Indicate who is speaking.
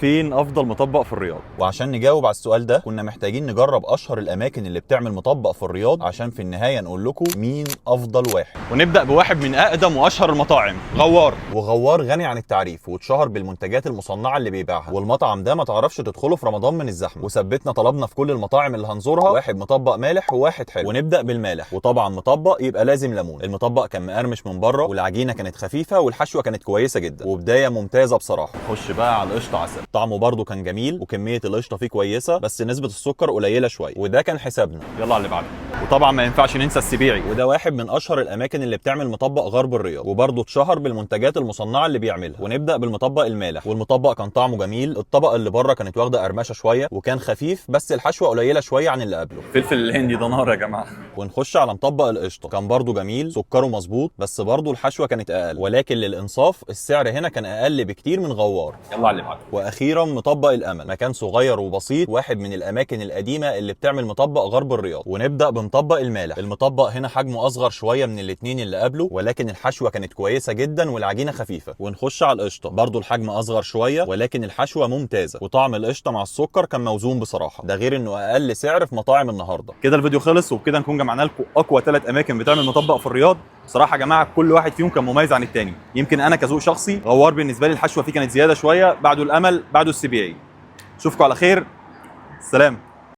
Speaker 1: فين افضل مطبق في الرياض؟
Speaker 2: وعشان نجاوب على السؤال ده كنا محتاجين نجرب اشهر الاماكن اللي بتعمل مطبق في الرياض، عشان في النهايه نقول لكم مين افضل واحد.
Speaker 1: ونبدا بواحد من اقدم واشهر المطاعم، غوار.
Speaker 2: وغوار غني عن التعريف واتشهر بالمنتجات المصنعه اللي بيبيعها، والمطعم ده ما تعرفش تدخله في رمضان من الزحمه، وثبتنا طلبنا في كل المطاعم اللي هنزورها واحد مطبق مالح وواحد حلو. ونبدا بالمالح، وطبعا مطبق يبقى لازم ليمون. المطبق كان مقرمش من بره والعجينه كانت خفيفه والحشوه كانت كويسه جدا، وبدايه ممتازه بصراحه.
Speaker 1: خش بقى على القشطه عسل.
Speaker 2: طعمه برده كان جميل وكميه القشطه فيه كويسه، بس نسبه السكر قليله شويه، وده كان حسابنا.
Speaker 1: يلا على اللي بعده. وطبعا ما ينفعش ننسى السبيعي،
Speaker 2: وده واحد من اشهر الاماكن اللي بتعمل مطبق غرب الرياض، وبرده اتشهر بالمنتجات المصنعه اللي بيعملها. ونبدا بالمطبق المالح، والمطبق كان طعمه جميل. الطبقه اللي بره كانت واخده قرمشه شويه وكان خفيف، بس الحشوه قليله شويه عن اللي قبله.
Speaker 1: فلفل الهندي ده نار يا جماعه.
Speaker 2: ونخش على مطبق القشطه، كان برده جميل، سكره مظبوط، بس برده الحشوه كانت اقل، ولكن للانصاف السعر هنا كان اقل بكتير من غوار.
Speaker 1: يلا على اللي بعده.
Speaker 2: واخيرا مطبق الامل، مكان صغير وبسيط، واحد من الاماكن القديمه اللي بتعمل مطبق غرب الرياض. ونبدا بمطبق المالح. المطبق هنا حجمه اصغر شويه من الاثنين اللي قبله، ولكن الحشوه كانت كويسه جدا والعجينه خفيفه. ونخش على القشطه، برده الحجم اصغر شويه ولكن الحشوه ممتازه، وطعم القشطه مع السكر كان موزون بصراحه، ده غير انه اقل سعر في مطاعم النهارده.
Speaker 1: كده الفيديو خلص، وبكده نكون جمعنا لكم اقوى 3 اماكن بتعمل مطبق في الرياض. بصراحه يا جماعه كل واحد فيهم كان مميز عن الثاني. يمكن انا كذوق شخصي غوار بالنسبه لي الحشوه فيه كانت زياده شويه، بعده الامل، بعده السبيعي. اشوفكم على خير، سلام.